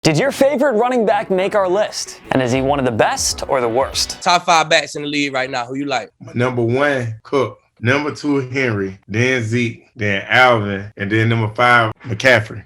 Did your favorite running back make our list? And is he one of the best or the worst? Top 5 backs in the league right now. Who you like? Number 1, Cook. Number 2, Henry. Then Zeke. Then Alvin. And then number 5, McCaffrey.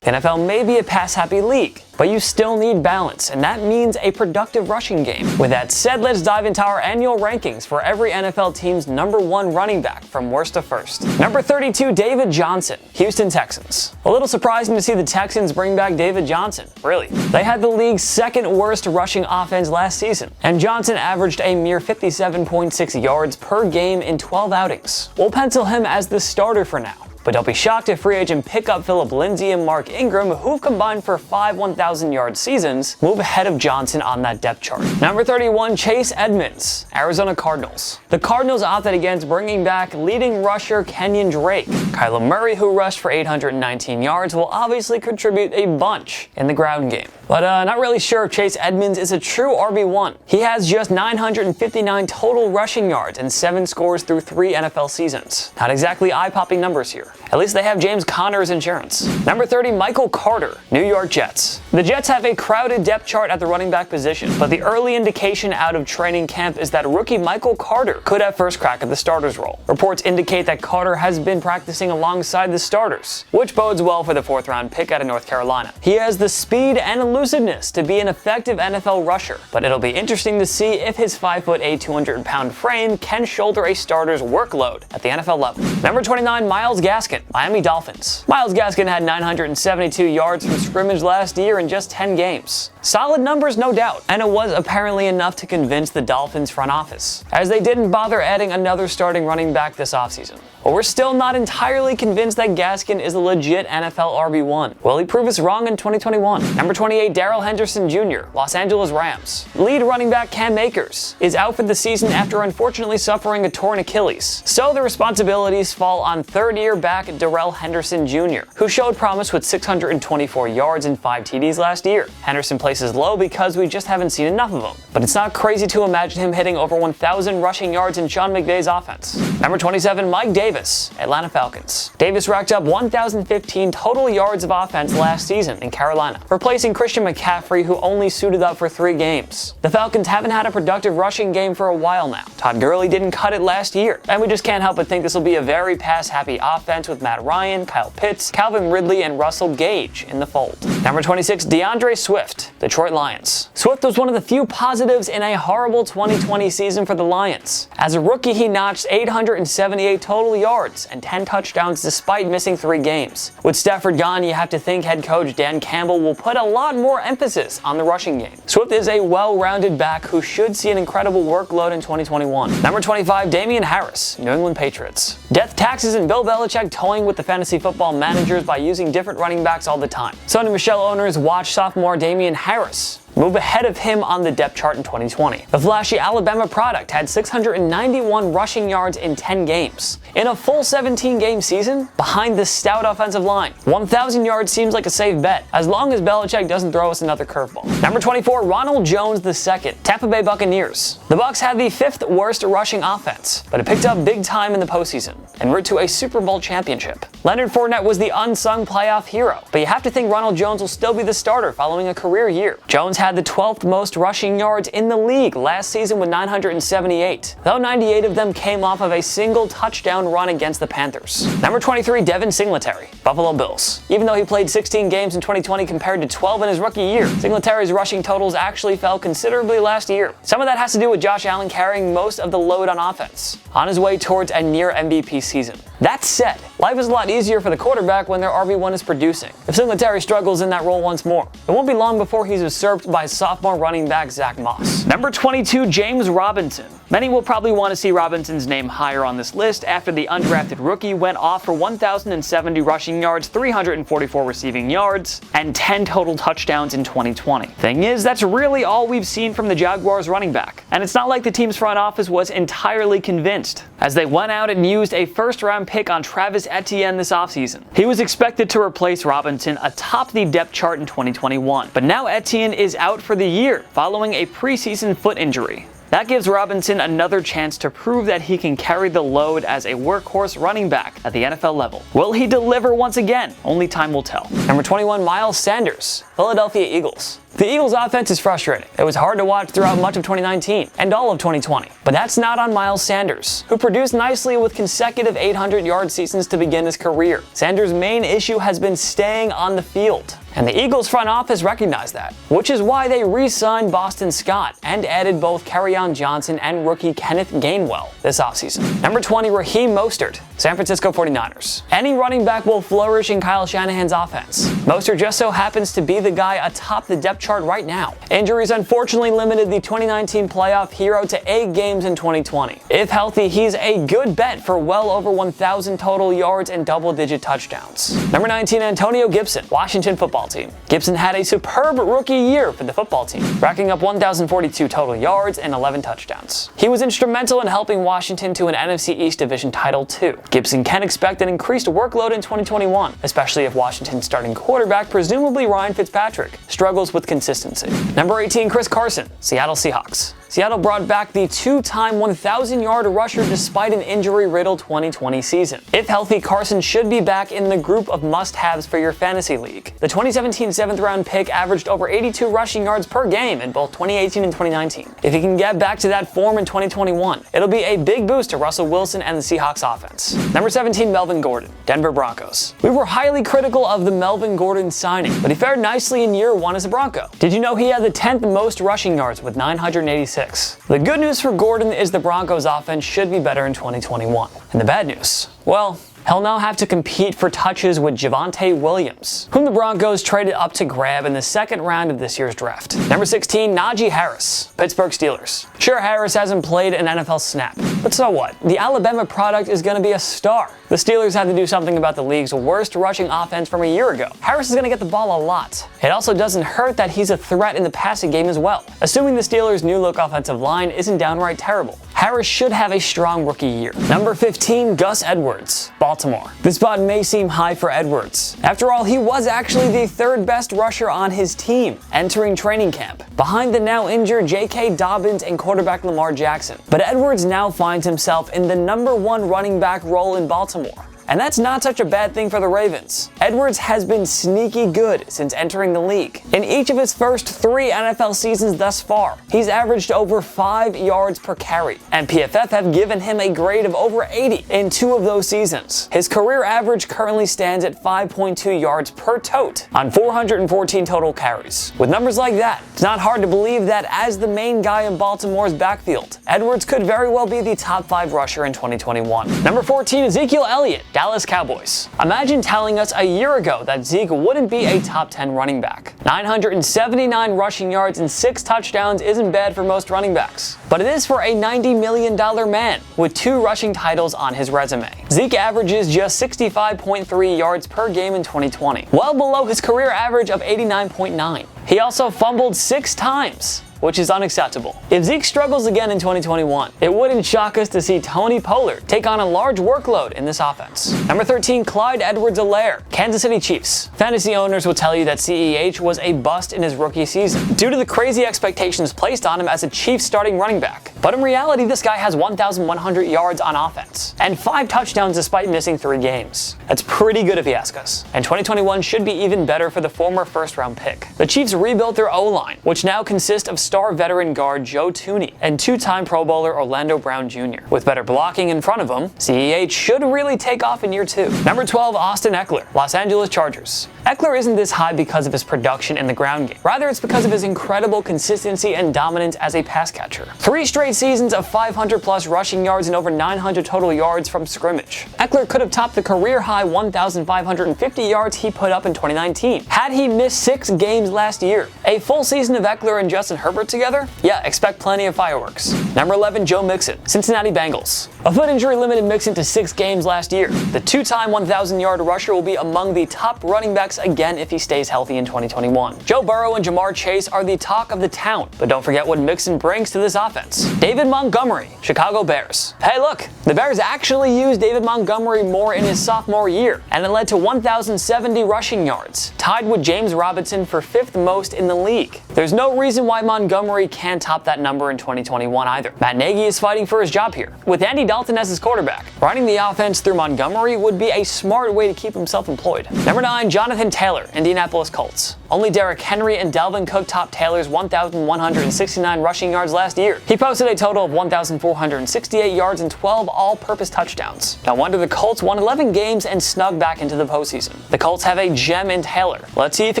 The NFL may be a pass-happy league, but you still need balance, and that means a productive rushing game. With that said, let's dive into our annual rankings for every NFL team's number 1 running back from worst to first. Number 32, David Johnson, Houston Texans. A little surprising to see the Texans bring back David Johnson, really. They had the league's 2nd worst rushing offense last season, and Johnson averaged a mere 57.6 yards per game in 12 outings. We'll pencil him as the starter for now. But don't be shocked if free agent pickup Phillip Lindsay and Mark Ingram, who've combined for 5 1,000-yard seasons, move ahead of Johnson on that depth chart. Number 31, Chase Edmonds, Arizona Cardinals. The Cardinals opted against bringing back leading rusher Kenyon Drake. Kyler Murray, who rushed for 819 yards, will obviously contribute a bunch in the ground game. But not really sure if Chase Edmonds is a true RB1. He has just 959 total rushing yards and 7 scores through 3 NFL seasons. Not exactly eye-popping numbers here. At least they have James Conner's insurance. Number 30, Michael Carter, New York Jets. The Jets have a crowded depth chart at the running back position, but the early indication out of training camp is that rookie Michael Carter could have first crack at the starter's role. Reports indicate that Carter has been practicing alongside the starters, which bodes well for the 4th-round pick out of North Carolina. He has the speed and elusiveness to be an effective NFL rusher, but it'll be interesting to see if his 5'8", 200-pound frame can shoulder a starter's workload at the NFL level. Number 29, Myles Gaskin, Miami Dolphins. Myles Gaskin had 972 yards from scrimmage last year in just 10 games. Solid numbers, no doubt, and it was apparently enough to convince the Dolphins front office, as they didn't bother adding another starting running back this offseason. But we're still not entirely convinced that Gaskin is a legit NFL RB1. Will he prove us wrong in 2021? Number 28, DARRELL Henderson Jr., Los Angeles Rams. Lead running back Cam Akers is out for the season after unfortunately suffering a torn Achilles. So the responsibilities fall on 3rd-year back DARRELL Henderson Jr., who showed promise with 624 yards and 5 TDs last year. Henderson places low because we just haven't seen enough of him. But it's not crazy to imagine him hitting over 1,000 rushing yards in Sean McVay's offense. Number 27, Mike Davis, Atlanta Falcons. Davis racked up 1,015 total yards of offense last season in Carolina, replacing Christian McCaffrey, who only suited up for 3 games. The Falcons haven't had a productive rushing game for a while now. Todd Gurley didn't cut it last year, and we just can't help but think this will be a very pass-happy offense with Matt Ryan, Kyle Pitts, Calvin Ridley, and Russell Gage in the fold. Number 26, DeAndre Swift, Detroit Lions. Swift was one of the few positives in a horrible 2020 season for the Lions. As a rookie, he notched 878 total yards and 10 touchdowns despite missing 3 games. With Stafford gone, you have to think head coach Dan Campbell will put a lot more emphasis on the rushing game. Swift is a well-rounded back who should see an incredible workload in 2021. Number 25, Damien Harris, New England Patriots. Death, taxes, and Bill Belichick toying with the fantasy football managers by using different running backs all the time. Sony Michel owners watch sophomore Damien Harris move ahead of him on the depth chart in 2020. The flashy Alabama product had 691 rushing yards in 10 games. In a full 17-game season, behind the stout offensive line, 1,000 yards seems like a safe bet, as long as Belichick doesn't throw us another curveball. Number 24, Ronald Jones II, Tampa Bay Buccaneers. The Bucs had the 5th worst rushing offense, but it picked up big time in the postseason, en route to a Super Bowl championship. Leonard Fournette was the unsung playoff hero, but you have to think Ronald Jones will still be the starter following a career year. Jones had the 12th most rushing yards in the league last season with 978, though 98 of them came off of a single touchdown run against the Panthers. Number 23, Devin Singletary, Buffalo Bills. Even though he played 16 games in 2020 compared to 12 in his rookie year, Singletary's rushing totals actually fell considerably last year. Some of that has to do with Josh Allen carrying most of the load on offense, on his way towards a near MVP season. That said, life is a lot easier for the quarterback when their RB1 is producing. If Singletary struggles in that role once more, it won't be long before he's usurped by sophomore running back Zach Moss. Number 22, James Robinson. Many will probably want to see Robinson's name higher on this list after the undrafted rookie went off for 1,070 rushing yards, 344 receiving yards, and 10 total touchdowns in 2020. Thing is, that's really all we've seen from the Jaguars running back, and it's not like the team's front office was entirely convinced, as they went out and used a first-round pick on Travis Etienne this offseason. He was expected to replace Robinson atop the depth chart in 2021, but now Etienne is out for the year following a preseason foot injury. That gives Robinson another chance to prove that he can carry the load as a workhorse running back at the NFL level. Will he deliver once again? Only time will tell. Number 21, Miles Sanders, Philadelphia Eagles. The Eagles' offense is frustrating. It was hard to watch throughout much of 2019 and all of 2020. But that's not on Miles Sanders, who produced nicely with consecutive 800-yard seasons to begin his career. Sanders' main issue has been staying on the field. And the Eagles front office recognized that, which is why they re-signed Boston Scott and added both Kerryon Johnson and rookie Kenneth Gainwell this offseason. Number 20, Raheem Mostert, San Francisco 49ers. Any running back will flourish in Kyle Shanahan's offense. Mostert just so happens to be the guy atop the depth chart right now. Injuries unfortunately limited the 2019 playoff hero to 8 games in 2020. If healthy, he's a good bet for well over 1,000 total yards and double-digit touchdowns. Number 19, Antonio Gibson, Washington football team. Gibson had a superb rookie year for the football team, racking up 1,042 total yards and 11 touchdowns. He was instrumental in helping Washington to an NFC East division title too. Gibson can expect an increased workload in 2021, especially if Washington's starting quarterback, presumably Ryan Fitzpatrick, struggles with consistency. Number 18, Chris Carson, Seattle Seahawks. Seattle brought back the 2-time 1,000-yard rusher despite an injury-riddled 2020 season. If healthy, Carson should be back in the group of must-haves for your fantasy league. The 2017 7th-round pick averaged over 82 rushing yards per game in both 2018 and 2019. If he can get back to that form in 2021, it'll be a big boost to Russell Wilson and the Seahawks offense. Number 17, Melvin Gordon, Denver Broncos. We were highly critical of the Melvin Gordon signing, but he fared nicely in year 1 as a Bronco. Did you know he had the 10th most rushing yards with 986? The good news for Gordon is the Broncos offense should be better in 2021. And the bad news? Well, he'll now have to compete for touches with Javonte Williams, whom the Broncos traded up to grab in the 2nd round of this year's draft. Number 16, Najee Harris, Pittsburgh Steelers. Sure, Harris hasn't played an NFL snap, but so what? The Alabama product is going to be a star. The Steelers had to do something about the league's worst rushing offense from a year ago. Harris is going to get the ball a lot. It also doesn't hurt that he's a threat in the passing game as well, assuming the Steelers' new-look offensive line isn't downright terrible. Harris should have a strong rookie year. Number 15, Gus Edwards, Baltimore. This spot may seem high for Edwards. After all, he was actually the 3rd best rusher on his team entering training camp, behind the now injured J.K. Dobbins and quarterback Lamar Jackson. But Edwards now finds himself in the number 1 running back role in Baltimore. And that's not such a bad thing for the Ravens. Edwards has been sneaky good since entering the league. In each of his first 3 NFL seasons thus far, he's averaged over 5 yards per carry, and PFF have given him a grade of over 80 in 2 of those seasons. His career average currently stands at 5.2 yards per tote on 414 total carries. With numbers like that, it's not hard to believe that as the main guy in Baltimore's backfield, Edwards could very well be the top 5 rusher in 2021. Number 14, Ezekiel Elliott, Dallas Cowboys. Imagine telling us a year ago that Zeke wouldn't be a top 10 running back. 979 rushing yards and 6 touchdowns isn't bad for most running backs, but it is for a $90 million man with 2 rushing titles on his resume. Zeke averages just 65.3 yards per game in 2020, well below his career average of 89.9. He also fumbled 6 times, which is unacceptable. If Zeke struggles again in 2021, it wouldn't shock us to see Tony Pollard take on a large workload in this offense. Number 13, CLYDE-EDWARDS, Kansas City Chiefs. Fantasy owners will tell you that CEH was a bust in his rookie season due to the crazy expectations placed on him as a Chiefs starting running back. But in reality, this guy has 1,100 yards on offense and 5 touchdowns despite missing 3 games. That's pretty good if you ask us. And 2021 should be even better for the former 1st-round pick. The Chiefs rebuilt their O-line, which now consists of star veteran guard Joe Thuney and 2-time Pro Bowler Orlando Brown Jr. With better blocking in front of him, CEH should really take off in year 2. Number 12, Austin Ekeler, Los Angeles Chargers. Ekeler isn't this high because of his production in the ground game. Rather, it's because of his incredible consistency and dominance as a pass catcher. 3 straight seasons of 500-plus rushing yards and over 900 total yards from scrimmage. Ekeler could have topped the career-high 1,550 yards he put up in 2019 had he missed 6 games last year. A full season of Ekeler and Justin Herbert together? Yeah, expect plenty of fireworks. Number 11, Joe Mixon, Cincinnati Bengals. A foot injury limited Mixon to 6 games last year. The 2-time 1,000-yard rusher will be among the top running backs again if he stays healthy in 2021. Joe Burrow and Jamar Chase are the talk of the town, but don't forget what Mixon brings to this offense. David Montgomery, Chicago Bears. Hey look, the Bears actually used David Montgomery more in his sophomore year, and it led to 1,070 rushing yards, tied with James Robinson for 5th most in the league. There's no reason why Montgomery Montgomery can't top that number in 2021 either. Matt Nagy is fighting for his job here, with Andy Dalton as his quarterback. Running the offense through Montgomery would be a smart way to keep himself employed. Number 9, Jonathan Taylor, Indianapolis Colts. Only Derrick Henry and Dalvin Cook topped Taylor's 1,169 rushing yards last year. He posted a total of 1,468 yards and 12 all-purpose touchdowns. No wonder the Colts won 11 games and snuck back into the postseason. The Colts have a gem in Taylor. Let's see if it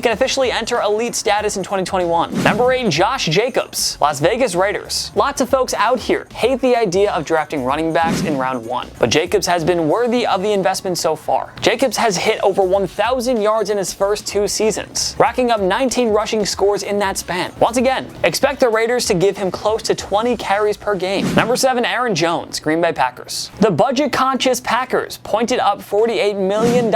can officially enter elite status in 2021. Number 8, Josh Jacobs, Las Vegas Raiders. Lots of folks out here hate the idea of drafting running backs in round 1, but Jacobs has been worthy of the investment so far. Jacobs has hit over 1,000 yards in his first 2 seasons, racking up 19 rushing scores in that span. Once again, expect the Raiders to give him close to 20 carries per game. Number 7, Aaron Jones, Green Bay Packers. The budget-conscious Packers pointed up $48 million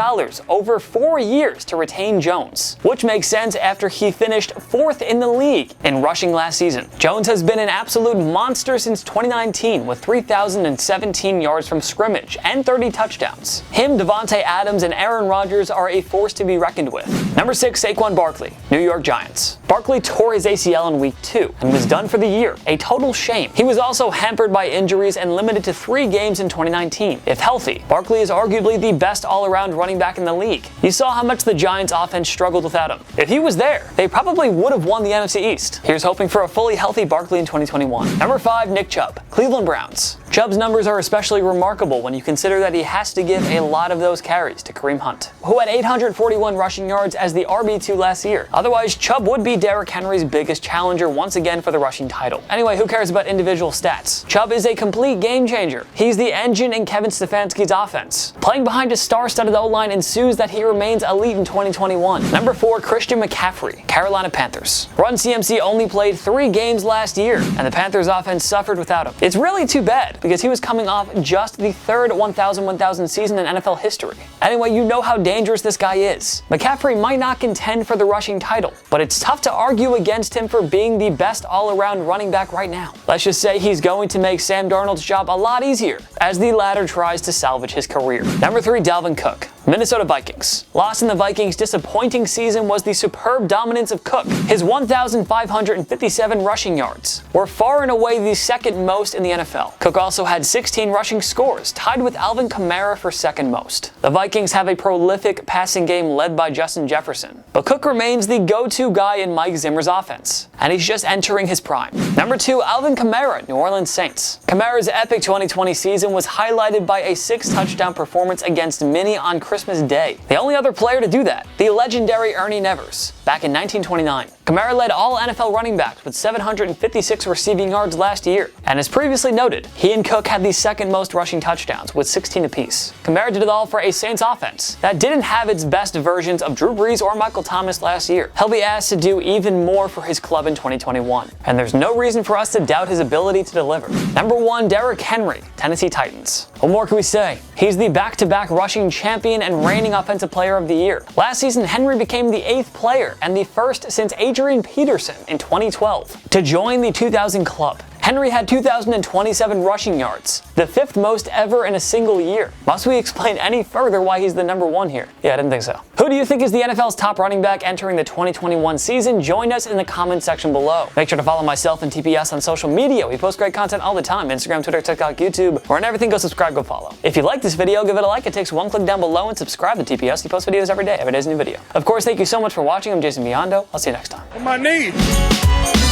over 4 years to retain Jones, which makes sense after he finished 4th in the league in rushing last season. Jones has been an absolute monster since 2019 with 3,017 yards from scrimmage and 30 touchdowns. Him, Devontae Adams, and Aaron Rodgers are a force to be reckoned with. Number 6, Saquon Barkley, New York Giants. Barkley tore his ACL in week 2 and was done for the year. A total shame. He was also hampered by injuries and limited to 3 games in 2019. If healthy, Barkley is arguably the best all-around running back in the league. You saw how much the Giants offense struggled without him. If he was there, they probably would have won the NFC East. Here's hoping for a fully healthy Barkley in 2021. Number 5, Nick Chubb, Cleveland Browns. Chubb's numbers are especially remarkable when you consider that he has to give a lot of those carries to Kareem Hunt, who had 841 rushing yards as the RB2 last year. Otherwise, Chubb would be Derrick Henry's biggest challenger once again for the rushing title. Anyway, who cares about individual stats? Chubb is a complete game changer. He's the engine in Kevin Stefanski's offense. Playing behind a star-studded O-line ensues that he remains elite in 2021. Number 4, Christian McCaffrey, Carolina Panthers. Run CMC only played 3 games last year, and the Panthers offense suffered without him. It's really too bad, because he was coming off just the 3rd 1,000 season in NFL history. Anyway, you know how dangerous this guy is. McCaffrey might not contend for the rushing title, but it's tough to argue against him for being the best all-around running back right now. Let's just say he's going to make Sam Darnold's job a lot easier as the latter tries to salvage his career. Number 3, Dalvin Cook, Minnesota Vikings. Lost in the Vikings' disappointing season was the superb dominance of Cook. His 1,557 rushing yards were far and away the second most in the NFL. Cook also had 16 rushing scores, tied with Alvin Kamara for second most. The Vikings have a prolific passing game led by Justin Jefferson, but Cook remains the go-to guy in Mike Zimmer's offense, and he's just entering his prime. Number 2, Alvin Kamara, New Orleans Saints. Kamara's epic 2020 season was highlighted by a 6-touchdown performance against Minnie on Christmas Day. The only other player to do that, the legendary Ernie Nevers, back in 1929. Kamara led all NFL running backs with 756 receiving yards last year, and as previously noted, he and Cook had the second most rushing touchdowns with 16 apiece. Kamara did it all for a Saints offense that didn't have its best versions of Drew Brees or Michael Thomas last year. He'll be asked to do even more for his club in 2021, and there's no reason for us to doubt his ability to deliver. Number 1, Derrick Henry, Tennessee Titans. What more can we say? He's the back-to-back rushing champion and reigning offensive player of the year. Last season, Henry became the 8th player and the first since Adrian Peterson in 2012 to join the 2,000 club. Henry had 2,027 rushing yards, the 5th most ever in a single year. Must we explain any further why he's the number 1 here? Yeah, I didn't think so. Who do you think is the NFL's top running back entering the 2021 season? Join us in the comment section below. Make sure to follow myself and TPS on social media. We post great content all the time. Instagram, Twitter, TikTok, YouTube. Wherever everything, go subscribe, go follow. If you like this video, give it a like. It takes 1 click down below and subscribe to TPS. We post videos every day. Every day's a new video. Of course, thank you so much for watching. I'm Jason Biondo. I'll see you next time. On my knees.